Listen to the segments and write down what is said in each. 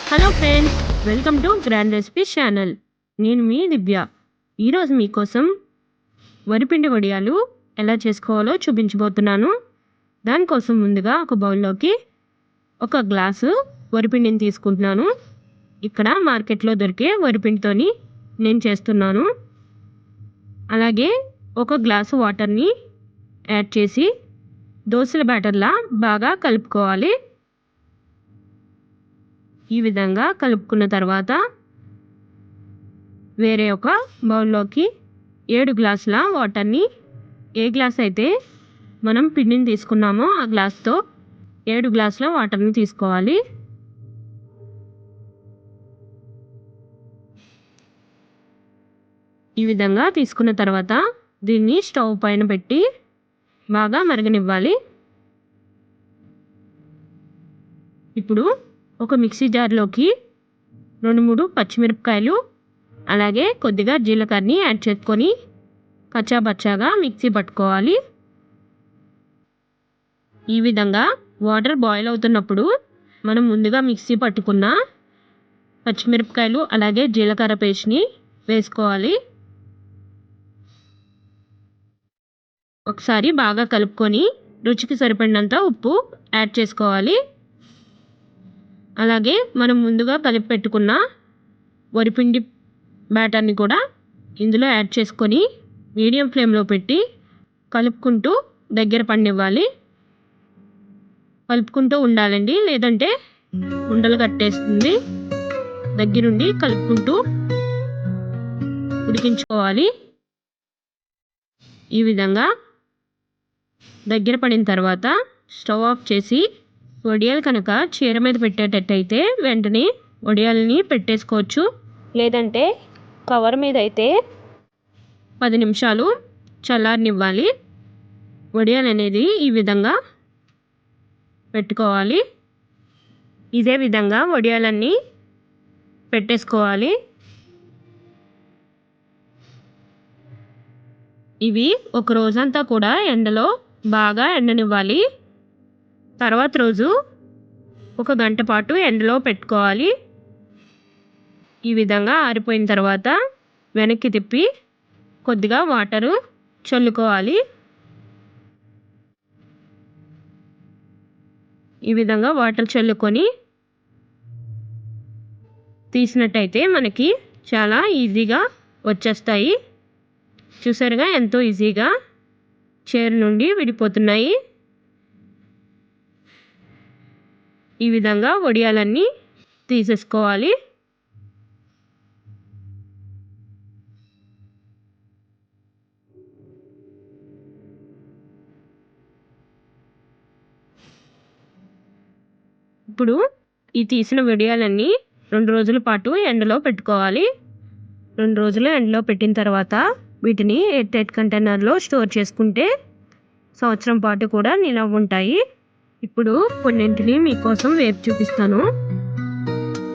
Hello friends, welcome to grand recipes channel. నేను మీ దివ్య. ఈరోజు మీకోసం వరిపిండి వడియాలు ఎలా చేసుకోవాలో చూపించబోతున్నాను. దానికోసం ముందుగా ఒక బౌల్లోకి ఒక గ్లాసు వరిపిండిని తీసుకుంటున్నాను. ఇక్కడ మార్కెట్లో దొరికే వరిపిండితోని నేను చేస్తున్నాను. అలాగే ఒక గ్లాసు వాటర్ని యాడ్ చేసి దోశల బ్యాటర్లా బాగా కలుపుకోవాలి. ఈ విధంగా కలుపుకున్న తర్వాత వేరే ఒక బౌల్లోకి 7 గ్లాసుల వాటర్ని, ఏ గ్లాస్ అయితే మనం పిండిని తీసుకున్నామో ఆ గ్లాస్తో 7 గ్లాసుల వాటర్ని తీసుకోవాలి. ఈ విధంగా తీసుకున్న తర్వాత దీన్ని స్టవ్ పైన పెట్టి బాగా మరగనివ్వాలి. ఇప్పుడు ఒక మిక్సీ జార్లోకి 2-3 పచ్చిమిరపకాయలు అలాగే కొద్దిగా జీలకర్రని యాడ్ చేసుకొని కచ్చాబచ్చాగా మిక్సీ పట్టుకోవాలి. ఈ విధంగా వాటర్ బాయిల్ అవుతున్నప్పుడు మనం ముందుగా మిక్సీ పట్టుకున్న పచ్చిమిరపకాయలు అలాగే జీలకర్ర పేస్ట్ని వేసుకోవాలి. ఒకసారి బాగా కలుపుకొని రుచికి సరిపడినంత ఉప్పు యాడ్ చేసుకోవాలి. అలాగే మనం ముందుగా కలిపి పెట్టుకున్న వరిపిండి బ్యాటర్ని కూడా ఇందులో యాడ్ చేసుకొని మీడియం ఫ్లేమ్లో పెట్టి కలుపుకుంటూ దగ్గర పడినివ్వాలి. కలుపుకుంటూ ఉండాలండి, లేదంటే ఉండలు కట్టేస్తుంది. దగ్గరుండి కలుపుకుంటూ ఉడికించుకోవాలి. ఈ విధంగా దగ్గర పడిన తర్వాత స్టవ్ ఆఫ్ చేసి వడియాలు కనుక చీర మీద పెట్టేటట్టయితే వెంటనే వడియాలని పెట్టేసుకోవచ్చు. లేదంటే కవర్ మీద అయితే 10 నిమిషాలు చల్లారనివ్వాలి. వడియాలు అనేది ఈ విధంగా పెట్టుకోవాలి. ఇదే విధంగా వడియాలన్నీ పెట్టేసుకోవాలి. ఇవి ఒక రోజంతా కూడా ఎండలో బాగా ఎండనివ్వాలి. తర్వాత రోజు 1 గంట పాటు ఎండలో పెట్టుకోవాలి. ఈ విధంగా ఆరిపోయిన తర్వాత వెనక్కి తిప్పి కొద్దిగా వాటరు చల్లుకోవాలి. ఈ విధంగా వాటర్ చల్లుకొని తీసినట్టయితే మనకి చాలా ఈజీగా వచ్చేస్తాయి. చూసారుగా ఎంతో ఈజీగా చీర నుండి విడిపోతున్నాయి. ఈ విధంగా వడియాలన్నీ తీసేసుకోవాలి. ఇప్పుడు ఈ తీసిన వడియాలన్నీ 2 రోజుల పాటు ఎండలో పెట్టుకోవాలి. 2 రోజులు ఎండలో పెట్టిన తర్వాత వీటిని ఎయిర్ టైట్ కంటైనర్లో స్టోర్ చేసుకుంటే సంవత్సరం పాటు కూడా నిలవ ఉంటాయి. ఇప్పుడు కొన్నింటిని మీకోసం వేపు చూపిస్తాను.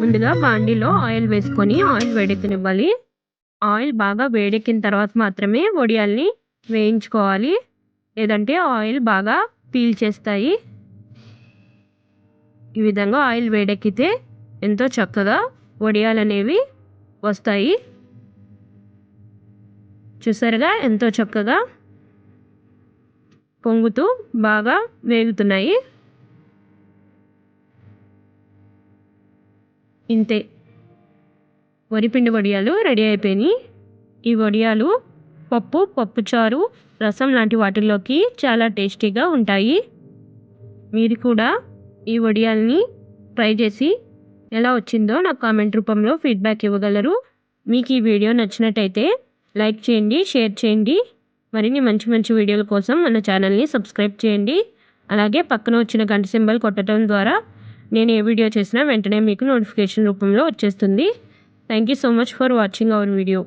ముందుగా బాండీలో ఆయిల్ వేసుకొని ఆయిల్ వేడెక్కనివ్వాలి. ఆయిల్ బాగా వేడెక్కిన తర్వాత మాత్రమే వడియాల్ని వేయించుకోవాలి, లేదంటే ఆయిల్ బాగా పీల్చేస్తాయి. ఈ విధంగా ఆయిల్ వేడెక్కితే ఎంతో చక్కగా వడియాలు అనేవి వస్తాయి. చూసారుగా ఎంతో చక్కగా పొంగుతూ బాగా వేగుతున్నాయి. ఇంతే, వరిపిండి వడియాలు రెడీ అయిపోయినాయి. ఈ వడియాలు పప్పుచారు, రసం లాంటి వాటిల్లోకి చాలా టేస్టీగా ఉంటాయి. మీరు కూడా ఈ వడియాల్ని ట్రై చేసి ఎలా వచ్చిందో నాకు కామెంట్ రూపంలో ఫీడ్బ్యాక్ ఇవ్వగలరు. మీకు ఈ వీడియో నచ్చినట్టయితే లైక్ చేయండి, షేర్ చేయండి. మరిన్ని మంచి మంచి వీడియోల కోసం మన ఛానల్ని సబ్స్క్రైబ్ చేయండి. అలాగే పక్కన వచ్చిన గంట సింబల్ కొట్టడం ద్వారా నేను ఏ వీడియో చేసినా వెంటనే మీకు నోటిఫికేషన్ రూపంలో వచ్చేస్తుంది. Thank you so much for watching our video.